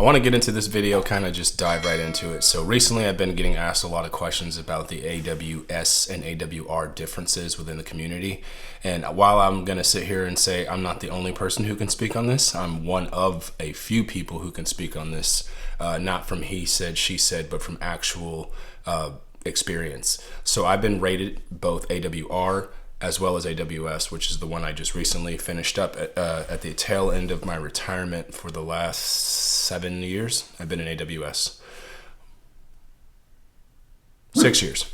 I want to get into this video, kind of just dive right into it. So recently I've been getting asked a lot of questions about the AWS and AWR differences within the community. And while I'm going to sit here and say I'm not the only person who can speak on this, I'm one of a few people who can speak on this, not from he said, she said, but from actual experience. So I've been rated both AWR as well as AWS, which is the one I just recently finished up at the tail end of my retirement. For the last 7 years, I've been in AWS. 6 years.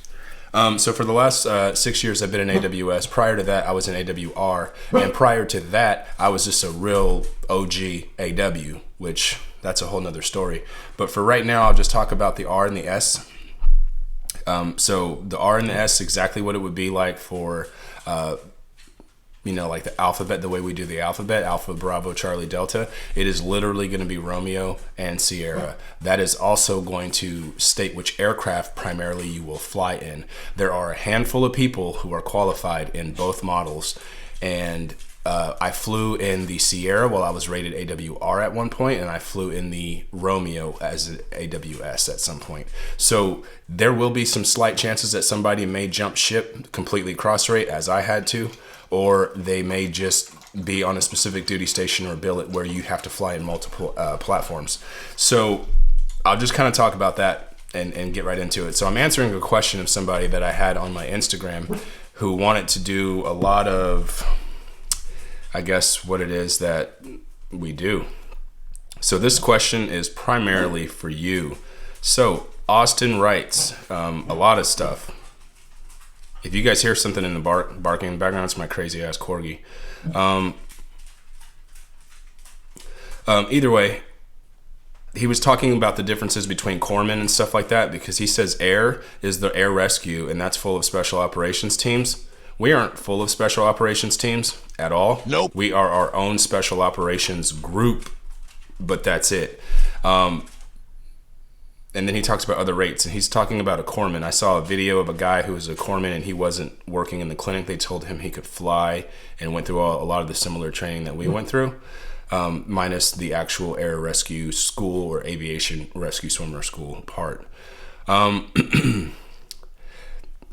So for the last 6 years, I've been in AWS. Prior to that, I was in AWR. And prior to that, I was just a real OG AW, which that's a whole nother story. But for right now, I'll just talk about the R and the S. So the R and the S, exactly what it would be like for, like the alphabet, the way we do the alphabet, Alpha, Bravo, Charlie, Delta. It is literally going to be Romeo and Sierra. That is also going to state which aircraft primarily you will fly in. There are a handful of people who are qualified in both models, and I flew in the Sierra while I was rated AWR at one point, and I flew in the Romeo as an AWS at some point. So there will be some slight chances that somebody may jump ship, completely cross rate as I had to, or they may just be on a specific duty station or billet where you have to fly in multiple platforms. So I'll just kind of talk about that and get right into it. So I'm answering a question of somebody that I had on my Instagram who wanted to do a lot of, I guess, what it is that we do. So this question is primarily for you. So Austin writes a lot of stuff. If you guys hear something in the barking in the background, it's my crazy ass corgi. Either way, he was talking about the differences between corpsmen and stuff like that, because he says AIR is the air rescue, and that's full of special operations teams. We aren't full of special operations teams at all. Nope. We are our own special operations group, but that's it. And then he talks about other rates, and he's talking about a corpsman. I saw a video of a guy who was a corpsman, and he wasn't working in the clinic. They told him he could fly and went through a lot of the similar training that we went through, minus the actual air rescue school or aviation rescue swimmer school part.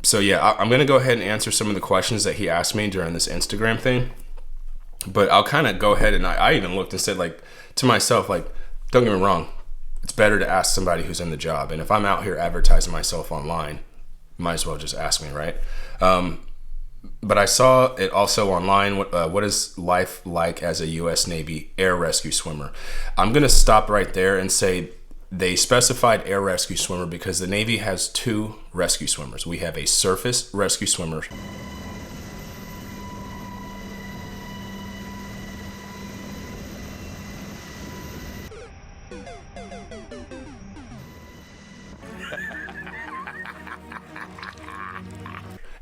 So yeah, I'm going to go ahead and answer some of the questions that he asked me during this Instagram thing. But I'll kind of go ahead, and I even looked and said, like, to myself, like, don't get me wrong, it's better to ask somebody who's in the job. And if I'm out here advertising myself online, might as well just ask me, right? But I saw it also online. What is life like as a U.S. Navy air rescue swimmer? I'm going to stop right there and say they specified air rescue swimmer because the Navy has two rescue swimmers. We have a surface rescue swimmer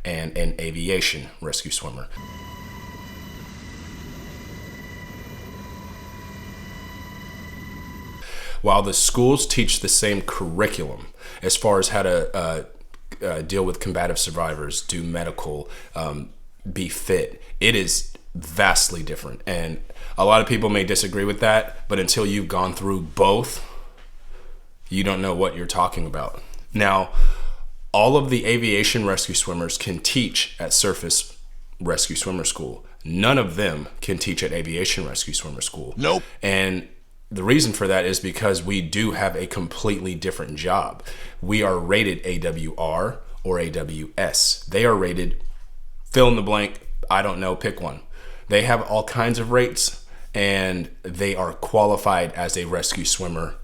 and an aviation rescue swimmer. While the schools teach the same curriculum as far as how to deal with combative survivors, do medical, be fit, it is vastly different. And a lot of people may disagree with that, but until you've gone through both, you don't know what you're talking about. Now, all of the aviation rescue swimmers can teach at surface rescue swimmer school. None of them can teach at aviation rescue swimmer school. Nope. And the reason for that is because we do have a completely different job. We are rated AWR or AWS. They are rated fill in the blank, I don't know, pick one. They have all kinds of rates, and they are qualified as a rescue swimmer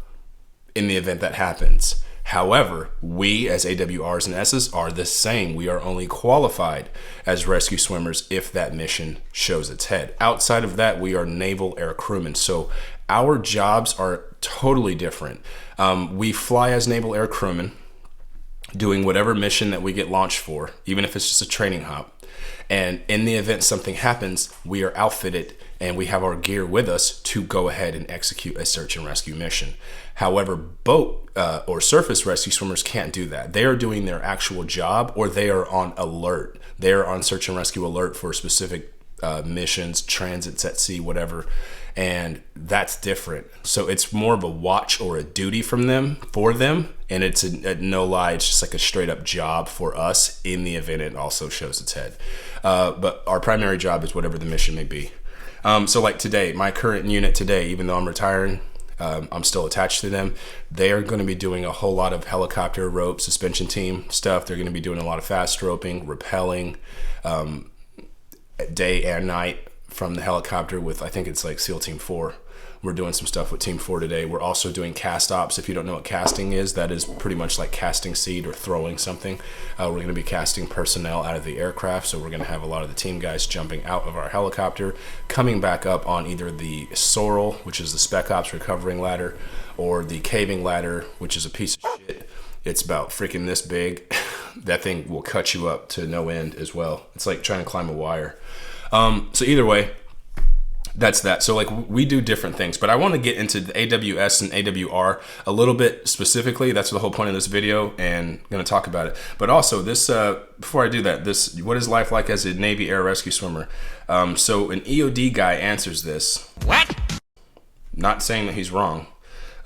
in the event that happens. However, we as AWRs and S's are the same. We are only qualified as rescue swimmers if that mission shows its head. Outside of that, we are naval air crewmen. So our jobs are totally different. We fly as naval air crewmen, doing whatever mission that we get launched for, even if it's just a training hop. And in the event something happens, we are outfitted and we have our gear with us to go ahead and execute a search and rescue mission. However, boat or surface rescue swimmers can't do that. They are doing their actual job, or they are on alert. They are on search and rescue alert for a specific missions, transits at sea, whatever. And that's different. So it's more of a watch or a duty for them. And it's no lie, it's just like a straight up job for us in the event it also shows its head. But our primary job is whatever the mission may be. So like today, my current unit today, even though I'm retiring, I'm still attached to them. They are going to be doing a whole lot of helicopter rope suspension team stuff. They're going to be doing a lot of fast roping, rappelling, day and night from the helicopter with, I think it's like SEAL Team 4. We're doing some stuff with Team 4 today. We're also doing cast ops. If you don't know what casting is, that is pretty much like casting seed or throwing something. We're going to be casting personnel out of the aircraft. So we're going to have a lot of the team guys jumping out of our helicopter, coming back up on either the sorrel, which is the spec ops recovering ladder, or the caving ladder, which is a piece of shit. It's about freaking this big. That thing will cut you up to no end as well. It's like trying to climb a wire. So either way, that's that. So like we do different things, but I want to get into the AWS and AWR a little bit specifically. That's the whole point of this video, and I'm going to talk about it. But also this, before I do that, what is life like as a Navy air rescue swimmer? So an EOD guy answers this. What? Not saying that he's wrong.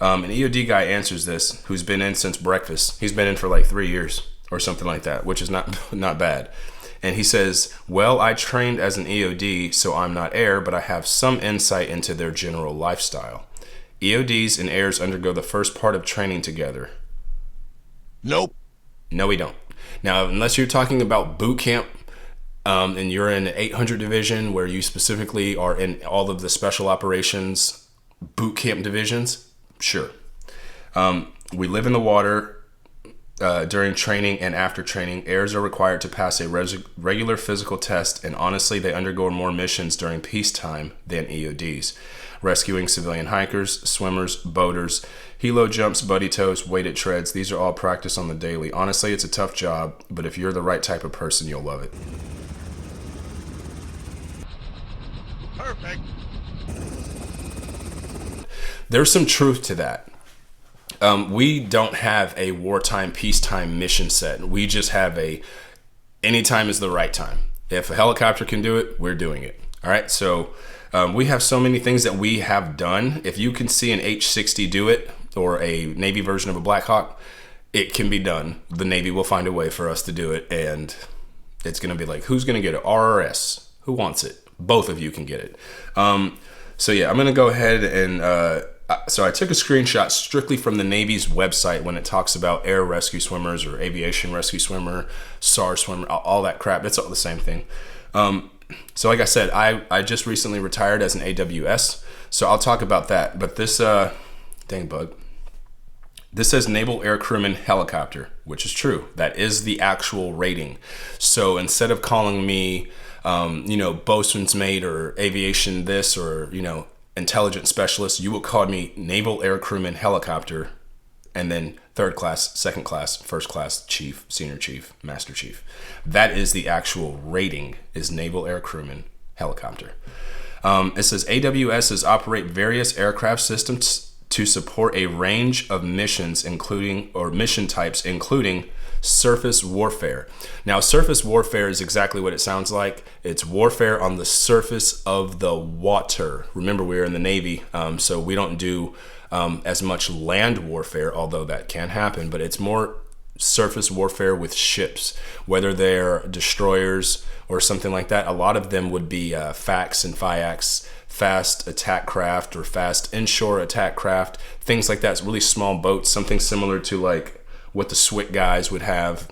An EOD guy answers this, who's been in since breakfast. He's been in for like 3 years or something like that, which is not bad. And he says, well, I trained as an EOD, so I'm not air, but I have some insight into their general lifestyle. EODs and airs undergo the first part of training together. Nope. No, we don't. Now, unless you're talking about boot camp, and you're in the 800 division where you specifically are in all of the special operations boot camp divisions, sure. We live in the water. During training and after training, airs are required to pass a regular physical test, and honestly, they undergo more missions during peacetime than EODs. Rescuing civilian hikers, swimmers, boaters, helo jumps, buddy tows, weighted treads, these are all practice on the daily. Honestly, it's a tough job, but if you're the right type of person, you'll love it. Perfect. There's some truth to that. We don't have a wartime, peacetime mission set. We just have anytime is the right time. If a helicopter can do it, we're doing it. All right. So we have so many things that we have done. If you can see an H-60 do it, or a Navy version of a Black Hawk, it can be done. The Navy will find a way for us to do it. And it's going to be like, who's going to get it? RRS. Who wants it? Both of you can get it. So yeah, I'm going to go ahead and... So I took a screenshot strictly from the Navy's website when it talks about air rescue swimmers or aviation rescue swimmer, SAR swimmer, all that crap. It's all the same thing. So like I said, I just recently retired as an AWS, so I'll talk about that. But this, dang bug, this says Naval Air Crewman Helicopter, which is true. That is the actual rating. So instead of calling me, boatswain's mate or aviation this or, intelligence specialist, you will call me Naval Air Crewman Helicopter, and then 3rd class, 2nd class, 1st class, chief, senior chief, master chief. That is the actual rating, is Naval Air Crewman Helicopter. It says AWSs operate various aircraft systems to support a range of missions, mission types, including surface warfare. Now, surface warfare is exactly what it sounds like. It's warfare on the surface of the water. Remember, we're in the Navy, so we don't do as much land warfare, although that can happen, but it's more surface warfare with ships, whether they're destroyers or something like that. A lot of them would be FACs and FIACs, fast attack craft or fast inshore attack craft, things like that. It's really small boats, something similar to like what the SWIC guys would have,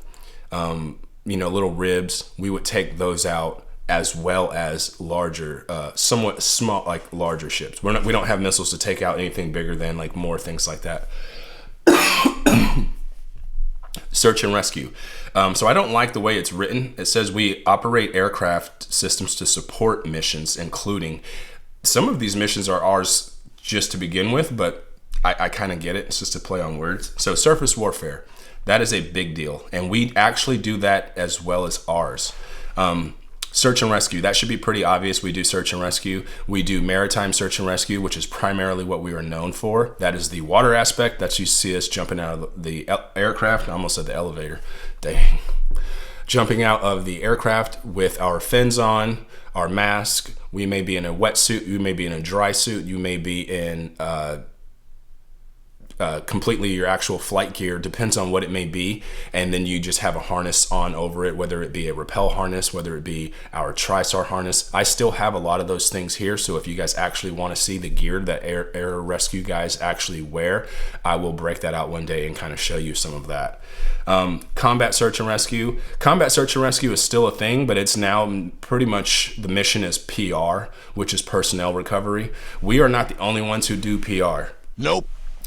little ribs. We would take those out, as well as larger, somewhat small, like larger ships. We don't have missiles to take out anything bigger than like more things like that. Search and rescue. So I don't like the way it's written. It says we operate aircraft systems to support missions, including some of these missions are ours just to begin with, but I kind of get it. It's just a play on words. So surface warfare, that is a big deal. And we actually do that as well as ours. Search and rescue, that should be pretty obvious. We do search and rescue. We do maritime search and rescue, which is primarily what we are known for. That is the water aspect. That's you see us jumping out of the aircraft. I almost said the elevator. Dang. jumping out of the aircraft with our fins on, our mask. We may be in a wetsuit, you may be in a dry suit, you may be in completely your actual flight gear, depends on what it may be, and then you just have a harness on over it, whether it be a rappel harness, whether it be our TriStar harness. I still have a lot of those things here, so if you guys actually want to see the gear that air rescue guys actually wear, I will break that out one day and kind of show you some of that. Combat search and rescue. Combat search and rescue is still a thing, but it's now pretty much the mission is PR, which is personnel recovery. We are not the only ones who do PR. Nope.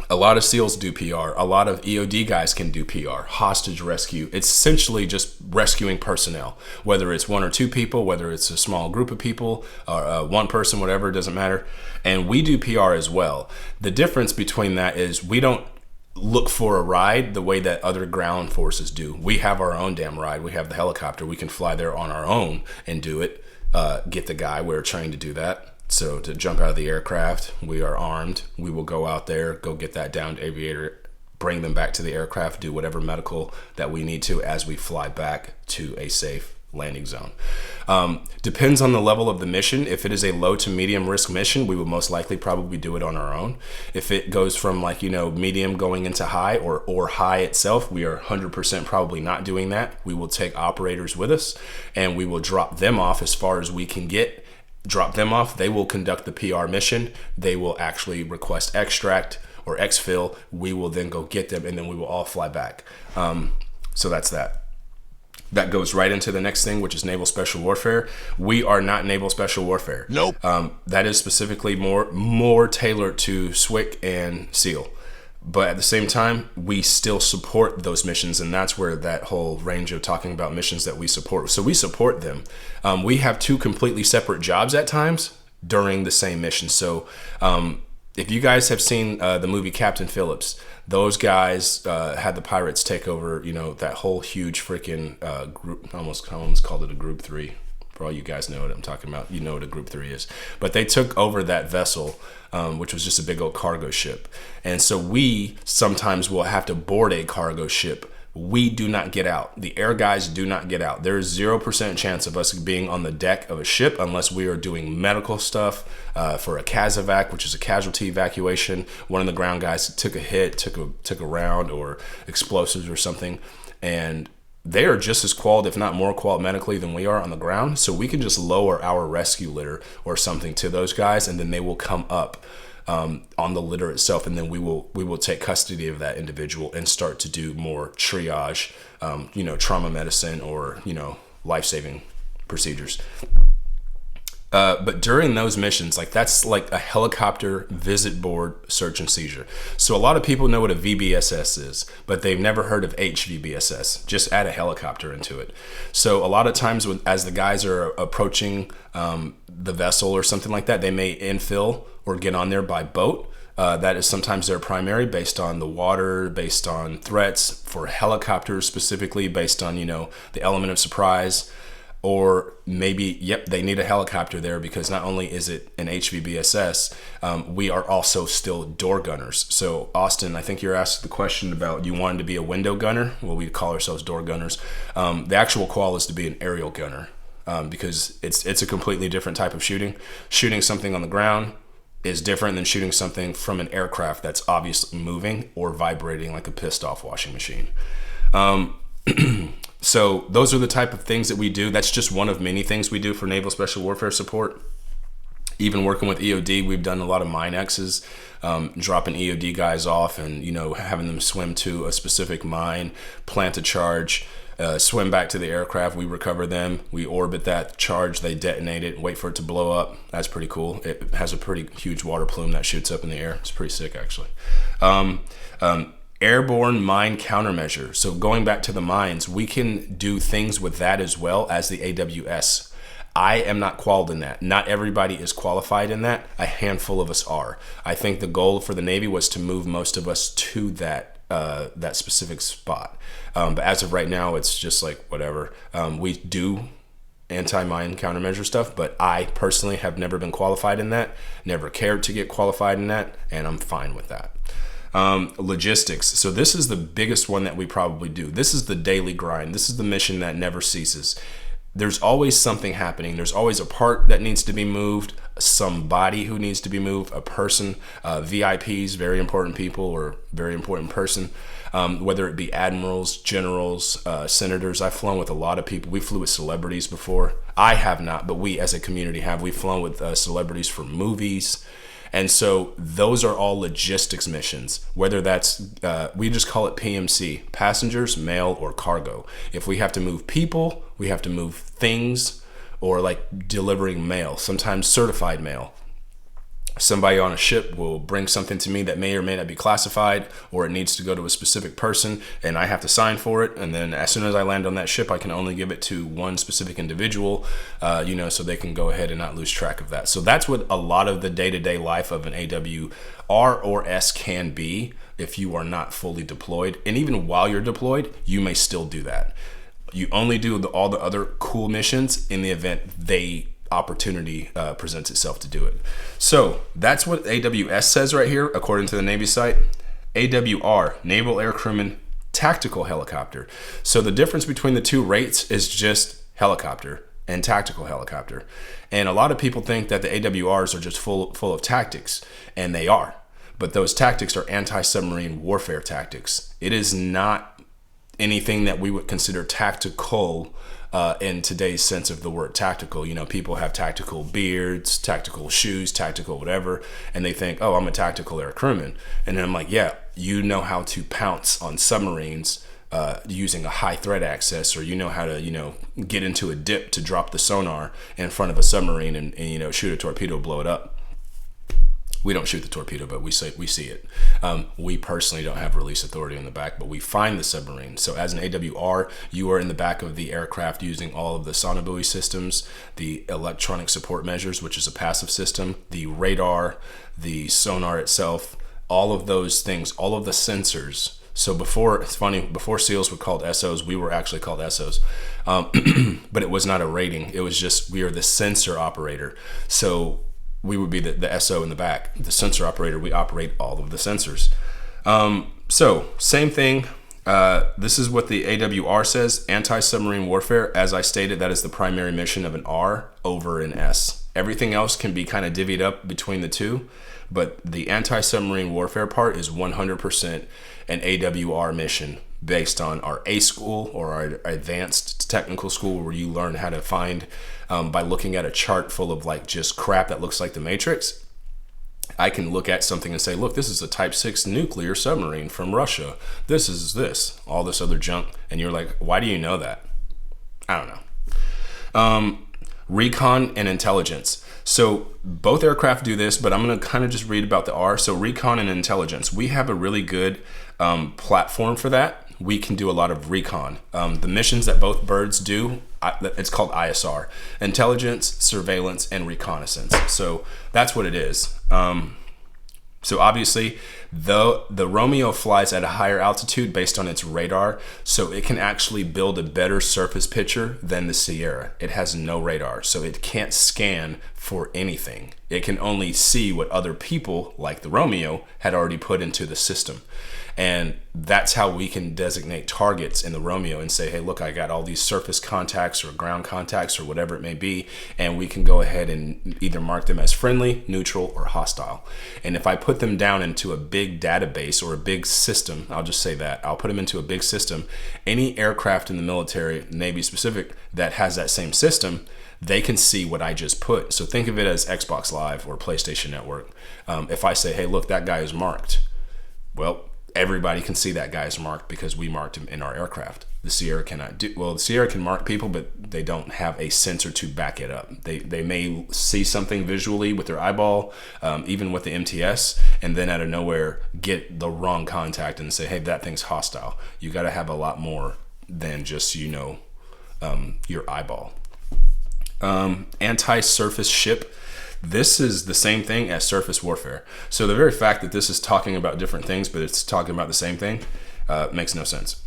A lot of SEALs do PR. A lot of EOD guys can do PR. Hostage rescue. It's essentially just rescuing personnel, whether it's one or two people, whether it's a small group of people, or one person, whatever, it doesn't matter. And we do PR as well. The difference between that is we don't look for a ride the way that other ground forces do. We have our own damn ride. We have the helicopter. We can fly there on our own and do it. Get the guy. We're trained to do that. So to jump out of the aircraft, we are armed. We will go out there, go get that downed aviator, bring them back to the aircraft, do whatever medical that we need to as we fly back to a safe landing zone. Depends on the level of the mission. If it is a low to medium risk mission, we will most likely probably do it on our own. If it goes from medium going into high or high itself, we are 100% probably not doing that. We will take operators with us and we will drop them off as far as we can get. Drop them off. They will conduct the PR mission. They will actually request extract or exfil. We will then go get them and then we will all fly back. So that's that. That goes right into the next thing, which is naval special warfare. We are not naval special warfare. Nope. That is specifically more tailored to SWCC and SEAL. But at the same time, we still support those missions, and that's where that whole range of talking about missions that we support. So we support them. We have two completely separate jobs at times during the same mission. So if you guys have seen the movie Captain Phillips, those guys had the pirates take over, that whole huge freaking group. I almost called it a Group 3. For all you guys know what I'm talking about, you know what a Group 3 is. But they took over that vessel, which was just a big old cargo ship. And so we sometimes will have to board a cargo ship. We do not get out. The air guys do not get out. There is 0% chance of us being on the deck of a ship unless we are doing medical stuff for a CASEVAC, which is a casualty evacuation. One of the ground guys took a hit, took a round or explosives or something. And they are just as qualified, if not more qualified medically than we are on the ground. So we can just lower our rescue litter or something to those guys, and then they will come up on the litter itself, and then we will take custody of that individual and start to do more triage, trauma medicine or life-saving procedures. But during those missions, that's like a helicopter visit board search and seizure. So a lot of people know what a VBSS is, but they've never heard of HVBSS. Just add a helicopter into it. So a lot of times as the guys are approaching the vessel or something like that, they may infill or get on there by boat. That is sometimes their primary, based on the water, based on threats. For helicopters specifically, based on the element of surprise. Or maybe, they need a helicopter there because not only is it an HVBSS, we are also still door gunners. So Austin, I think you're asked the question about you wanted to be a window gunner. Well, we call ourselves door gunners. The actual qual is to be an aerial gunner because it's a completely different type of shooting. Shooting something on the ground is different than shooting something from an aircraft that's obviously moving or vibrating like a pissed off washing machine. So those are the type of things that we do. That's just one of many things we do for Naval Special Warfare support. Even working with EOD, we've done a lot of mine X's, dropping EOD guys off and, having them swim to a specific mine, plant a charge, swim back to the aircraft. We recover them. We orbit that charge. They detonate it, wait for it to blow up. That's pretty cool. It has a pretty huge water plume that shoots up in the air. It's pretty sick, actually. Airborne mine countermeasure. So going back to the mines, we can do things with that as well as the AWS. I am not qualified in that. Not everybody is qualified in that. A handful of us are. I think the goal for the Navy was to move most of us to that specific spot. But as of right now, it's just like whatever. We do anti-mine countermeasure stuff, but I personally have never been qualified in that, never cared to get qualified in that, and I'm fine with that. Logistics. So this is the biggest one that we probably do. This is the daily grind. This is the mission that never ceases. There's always something happening. There's always a part that needs to be moved, somebody who needs to be moved, a person, VIPs, very important people or very important person, whether it be admirals, generals, senators. I've flown with a lot of people. We flew with celebrities before. I have not, but we as a community have. We've flown with celebrities for movies. And so those are all logistics missions, whether that's, we just call it PMC, passengers, mail, or cargo. If we have to move people, we have to move things, or like delivering mail, sometimes certified mail. Somebody on a ship will bring something to me that may or may not be classified, or it needs to go to a specific person and I have to sign for it. And then as soon as I land on that ship, I can only give it to one specific individual, so they can go ahead and not lose track of that. So that's what a lot of the day-to-day life of an AWR or S can be if you are not fully deployed. And even while you're deployed, you may still do that. You only do all the other cool missions in the event opportunity presents itself to do it. So that's what AWS says right here, according to the Navy site. AWR, Naval Air Crewman Tactical Helicopter. So the difference between the two rates is just helicopter and tactical helicopter. And a lot of people think that the AWRs are just full of tactics, and they are. But those tactics are anti-submarine warfare tactics. It is not anything that we would consider tactical in today's sense of the word tactical. People have tactical beards, tactical shoes, tactical whatever, and they think, oh, I'm a tactical air crewman. And then I'm like, yeah, you know how to pounce on submarines using a high threat access, or you know how to, get into a dip to drop the sonar in front of a submarine and shoot a torpedo, blow it up. We don't shoot the torpedo, but we see it. We personally don't have release authority in the back, but we find the submarine. So as an AWR, you are in the back of the aircraft using all of the sonobuoy systems, the electronic support measures, which is a passive system, the radar, the sonar itself, all of those things, all of the sensors. So it's funny, before SEALs were called SOs, we were actually called SOs. But it was not a rating. It was just, we are the sensor operator. So we would be the SO in the back. The sensor operator, we operate all of the sensors. So same thing. This is what the AWR says, anti-submarine warfare. As I stated, that is the primary mission of an R over an S. Everything else can be kind of divvied up between the two, but the anti-submarine warfare part is 100% an AWR mission based on our A school or our advanced technical school, where you learn how to find by looking at a chart full of like just crap that looks like the Matrix. I can look at something and say, look, this is a Type 6 nuclear submarine from Russia. This is all this other junk. And you're like, why do you know that? I don't know. Recon and intelligence. So both aircraft do this, but I'm going to kind of just read about the R. So recon and intelligence. We have a really good platform for that. We can do a lot of recon. The missions that both birds do, it's called ISR, intelligence, surveillance, and reconnaissance. So that's what it is. So obviously, the Romeo flies at a higher altitude based on its radar, so it can actually build a better surface picture than the Sierra. It has no radar, so it can't scan for anything. It can only see what other people, like the Romeo, had already put into the system. And that's how we can designate targets in the Romeo and say, hey, look, I got all these surface contacts or ground contacts or whatever it may be, and we can go ahead and either mark them as friendly, neutral, or hostile. And if I put them down into a big database or a big system, I'll just say that, I'll put them into a big system. Any aircraft in the military, Navy specific, that has that same system, they can see what I just put. So think of it as Xbox Live or PlayStation Network. If I say, hey, look, that guy is marked. Well, everybody can see that guy's marked because we marked him in our aircraft. The Sierra cannot do, well, the Sierra can mark people, but they don't have a sensor to back it up. They may see something visually with their eyeball, even with the MTS, and then out of nowhere get the wrong contact and say, hey, that thing's hostile. You got to have a lot more than just, your eyeball. Anti-surface ship. This is the same thing as surface warfare. So the very fact that this is talking about different things, but it's talking about the same thing, makes no sense.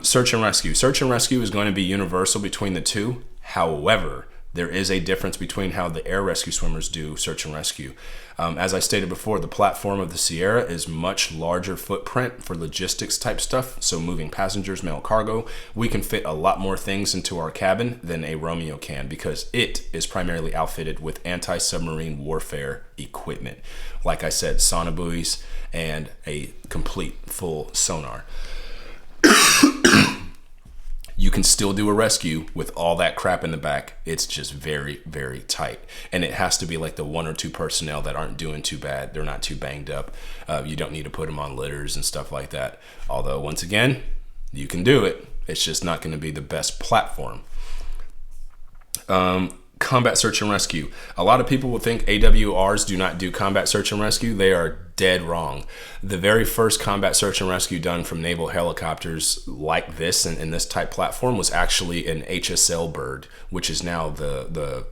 Search and rescue. Search and rescue is going to be universal between the two. However, There is a difference between how the air rescue swimmers do search and rescue. As I stated before, the platform of the Sierra is much larger footprint for logistics type stuff. So moving passengers, mail, cargo, we can fit a lot more things into our cabin than a Romeo can, because it is primarily outfitted with anti-submarine warfare equipment. Like I said, sonobuoys and a complete full sonar. You can still do a rescue with all that crap in the back. It's just very, very tight. And it has to be like the 1 or 2 personnel that aren't doing too bad. They're not too banged up. You don't need to put them on litters and stuff like that. Although, once again, you can do it. It's just not going to be the best platform. Combat search and rescue. A lot of people will think AWRs do not do combat search and rescue. They are dead wrong. The very first combat search and rescue done from naval helicopters like this and in this type platform was actually an HSL Bird, which is now the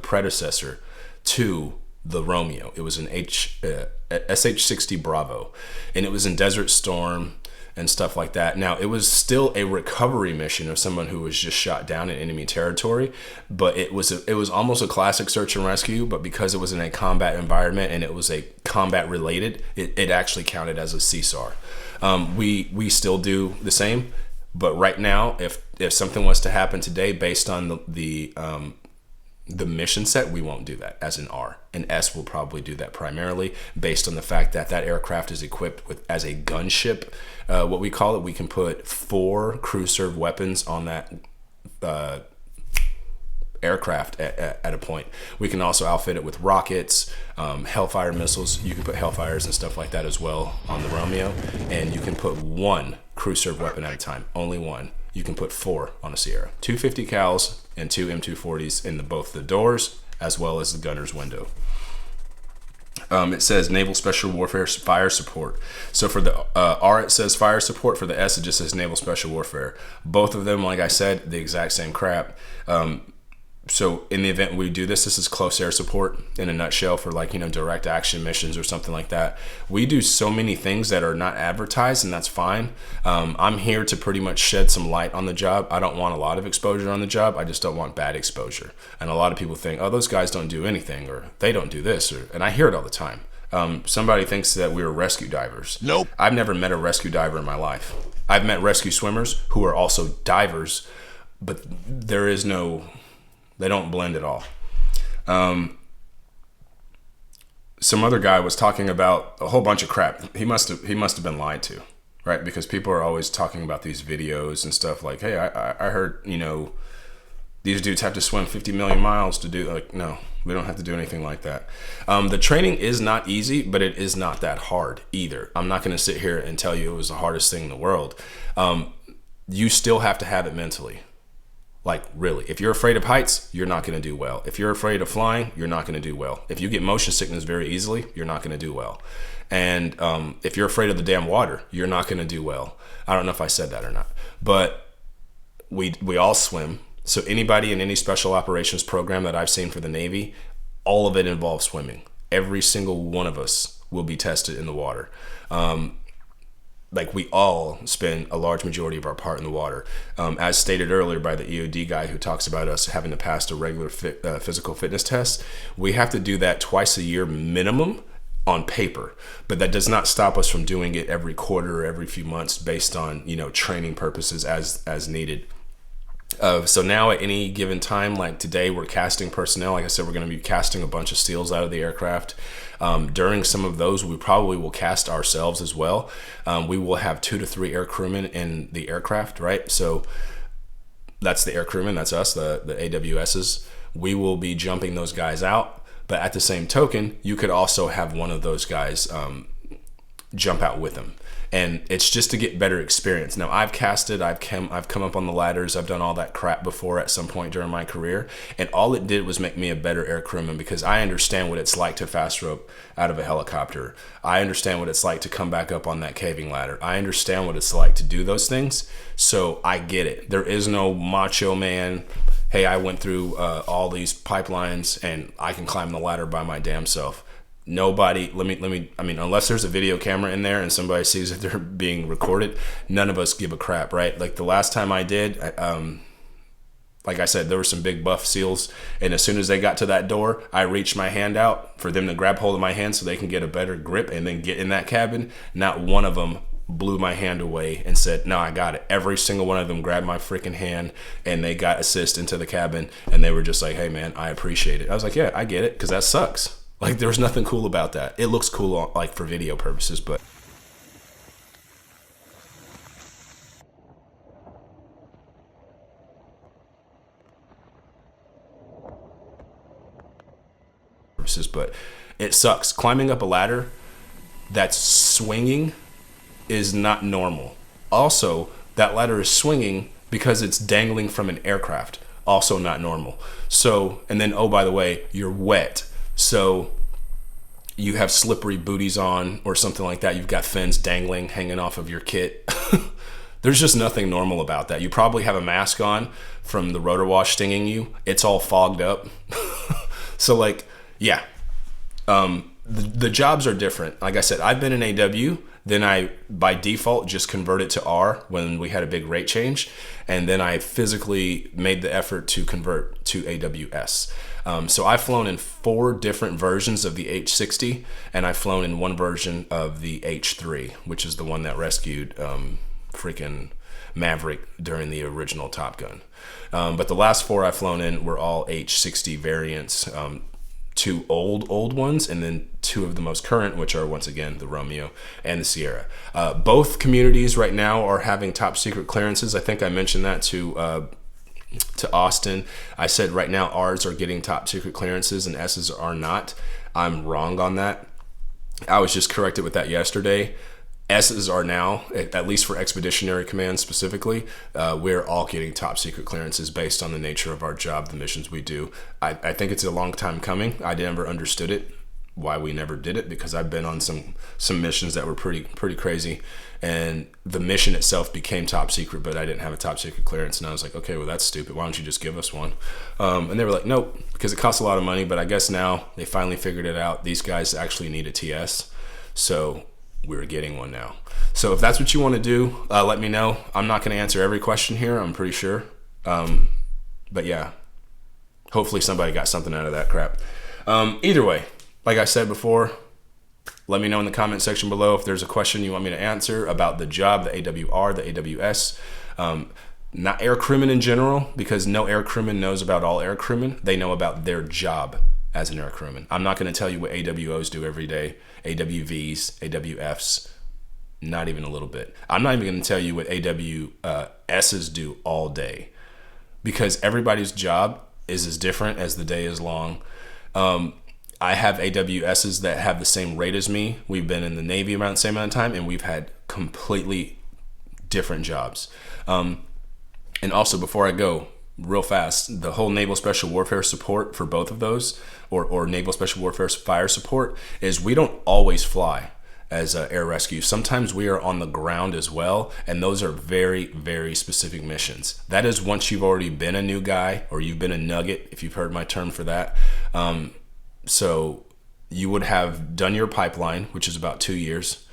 predecessor to the Romeo. It was an SH-60 Bravo, and it was in Desert Storm and stuff like that. Now, it was still a recovery mission of someone who was just shot down in enemy territory, but it was almost a classic search and rescue, but because it was in a combat environment and it was a combat related, it actually counted as a CSAR. We still do the same, but right now, if something was to happen today based on the mission set, we won't do that as an R. An S will probably do that primarily based on the fact that that aircraft is equipped with, as a gunship, what we call it. We can put 4 crew serve weapons on that aircraft at a point. We can also outfit it with rockets, Hellfire missiles. You can put Hellfires and stuff like that as well on the Romeo, and you can put 1 crew serve weapon at a time, only 1. You can put 4 on a Sierra, 250 cals and 2 M240s in both the doors as well as the gunner's window. It says Naval Special Warfare Fire Support. So for the R, it says Fire Support. For the S, it just says Naval Special Warfare. Both of them, like I said, the exact same crap. So in the event we do this is close air support in a nutshell for, like, direct action missions or something like that. We do so many things that are not advertised, and that's fine. I'm here to pretty much shed some light on the job. I don't want a lot of exposure on the job. I just don't want bad exposure. And a lot of people think, oh, those guys don't do anything, or they don't do this, and I hear it all the time. Somebody thinks that we're rescue divers. Nope. I've never met a rescue diver in my life. I've met rescue swimmers who are also divers, but they don't blend at all. Some other guy was talking about a whole bunch of crap. He must have been lied to, right? Because people are always talking about these videos and stuff like, hey, I heard, these dudes have to swim 50 million miles to do, like, no, we don't have to do anything like that. The training is not easy, but it is not that hard either. I'm not going to sit here and tell you it was the hardest thing in the world. You still have to have it mentally. Like, really, if you're afraid of heights, you're not going to do well. If you're afraid of flying, you're not going to do well. If you get motion sickness very easily, you're not going to do well. And if you're afraid of the damn water, you're not going to do well. I don't know if I said that or not, but we all swim. So anybody in any special operations program that I've seen for the Navy, all of it involves swimming. Every single one of us will be tested in the water. Like, we all spend a large majority of our part in the water. As stated earlier by the EOD guy who talks about us having to pass a regular physical fitness test, we have to do that twice a year minimum on paper. But that does not stop us from doing it every quarter or every few months based on, training purposes as needed. So now at any given time, like today, we're casting personnel. Like I said, we're going to be casting a bunch of SEALs out of the aircraft. During some of those, we probably will cast ourselves as well. We will have 2 to 3 air crewmen in the aircraft, right? So that's the air crewmen, that's us, the AWSs. We will be jumping those guys out. But at the same token, you could also have one of those guys jump out with them. And it's just to get better experience. Now, I've casted, I've come up on the ladders, I've done all that crap before at some point during my career, and all it did was make me a better air crewman, because I understand what it's like to fast rope out of a helicopter. I understand what it's like to come back up on that caving ladder. I understand what it's like to do those things, so I get it. There is no macho man, hey, I went through all these pipelines and I can climb the ladder by my damn self. Nobody, unless there's a video camera in there and somebody sees that they're being recorded, none of us give a crap, right? Like the last time I did, Like I said, there were some big buff SEALs, and as soon as they got to that door, I reached my hand out for them to grab hold of my hand so they can get a better grip and then get in that cabin. Not one of them blew my hand away and said, no, I got it. Every single one of them grabbed my freaking hand and they got assist into the cabin, and they were just like, hey man, I appreciate it. I was like, yeah, I get it, because that sucks. Like, there's nothing cool about that. It looks cool like for video purposes, but it sucks. Climbing up a ladder that's swinging is not normal. Also, that ladder is swinging because it's dangling from an aircraft. Also not normal. So, and then, oh, by the way, you're wet. So you have slippery booties on or something like that. You've got fins dangling, hanging off of your kit. There's just nothing normal about that. You probably have a mask on from the rotor wash stinging you. It's all fogged up. So like, yeah. The jobs are different. Like I said, I've been in AW, then I, by default, just converted to R when we had a big rate change. And then I physically made the effort to convert to AWS. So I've flown in 4 different versions of the H-60, and I've flown in 1 version of the H-3, which is the one that rescued freaking Maverick during the original Top Gun. But the last 4 I've flown in were all H-60 variants. 2 old ones, and then 2 of the most current, which are once again the Romeo and the Sierra. Both communities right now are having top secret clearances. I think I mentioned that to Austin. I said right now R's are getting top secret clearances and S's are not. I'm wrong on that. I was just corrected with that yesterday. S's are now, at least for expeditionary command specifically, we're all getting top secret clearances based on the nature of our job, the missions we do. I think it's a long time coming. I never understood it, why we never did it, because I've been on some missions that were pretty crazy, and the mission itself became top secret, but I didn't have a top secret clearance, and I was like, okay, well that's stupid. Why don't you just give us one? And they were like, nope, because it costs a lot of money. But I guess now they finally figured it out. These guys actually need a TS, so we're getting one now. So if that's what you want to do, let me know. I'm not going to answer every question here, I'm pretty sure. But yeah, hopefully somebody got something out of that crap. Either way, like I said before, let me know in the comment section below if there's a question you want me to answer about the job, the AWR, the AWS. Not air crewmen in general, because no air crewman knows about all air crewmen. They know about their job as an air crewman. I'm not going to tell you what AWOs do every day, AWVs, AWFs, not even a little bit. I'm not even going to tell you what AWSs do all day, because everybody's job is as different as the day is long. I have AWSs that have the same rate as me. We've been in the Navy around the same amount of time, and we've had completely different jobs. And also, before I go, real fast, the whole Naval Special Warfare support for both of those, or Naval Special Warfare fire support, is we don't always fly as air rescue. Sometimes we are on the ground as well, and those are very, very specific missions. That is once you've already been a new guy, or you've been a nugget, if you've heard my term for that. So you would have done your pipeline, which is about 2 years,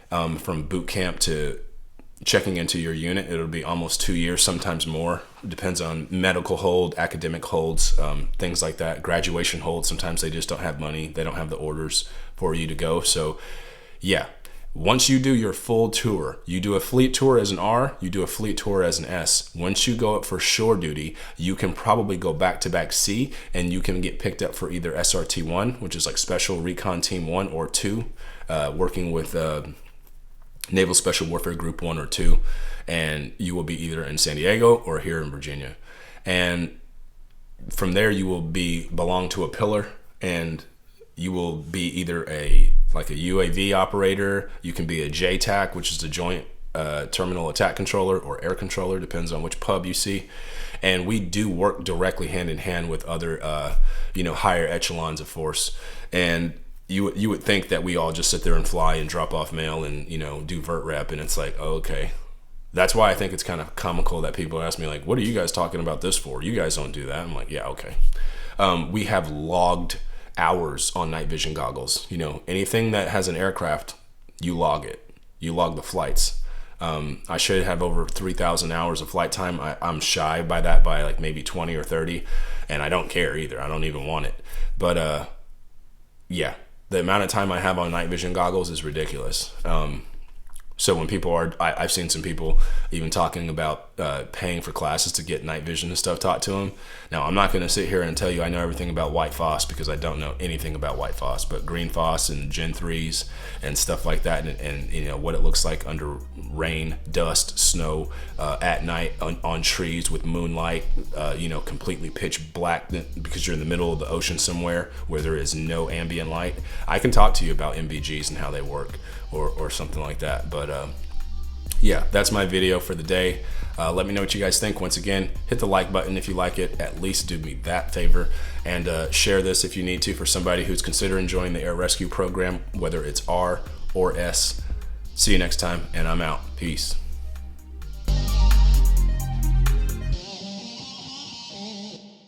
from boot camp to checking into your unit. It'll be almost 2 years, sometimes more. It depends on medical hold, academic holds, things like that. Graduation holds, sometimes they just don't have money. They don't have the orders for you to go. So yeah, once you do your full tour, you do a fleet tour as an R, you do a fleet tour as an S. Once you go up for shore duty, you can probably go back to back C, and you can get picked up for either SRT-1, which is like Special Recon Team 1 or 2, working with Naval Special Warfare Group 1 or 2, and you will be either in San Diego or here in Virginia. And from there, you will belong to a pillar, and you will be either like a UAV operator. You can be a JTAC, which is the Joint Terminal Attack Controller, or Air Controller, depends on which pub you see. And we do work directly hand in hand with other, higher echelons of force. And you would think that we all just sit there and fly and drop off mail and, do vert rep. And it's like, oh, okay. That's why I think it's kind of comical that people ask me, like, what are you guys talking about this for? You guys don't do that. I'm like, yeah, okay. We have logged hours on night vision goggles. Anything that has an aircraft, you log it. You log the flights. I should have over 3,000 hours of flight time. I'm shy by that by like maybe 20 or 30, and I don't care either. I don't even want it. But yeah, the amount of time I have on night vision goggles is ridiculous. So when people are, I've seen some people even talking about paying for classes to get night vision and stuff taught to them. Now, I'm not going to sit here and tell you I know everything about white phos, because I don't know anything about white phos, but green phos and Gen 3s and stuff like that, and you know what it looks like under rain, dust, snow, at night on trees with moonlight, you know, completely pitch black because you're in the middle of the ocean somewhere where there is no ambient light. I can talk to you about MVGs and how they work, or something like that. But yeah, that's my video for the day. Let me know what you guys think. Once again, hit the like button if you like it. At least do me that favor, and share this if you need to for somebody who's considering joining the air rescue program, whether it's R or S. See you next time, and I'm out. Peace.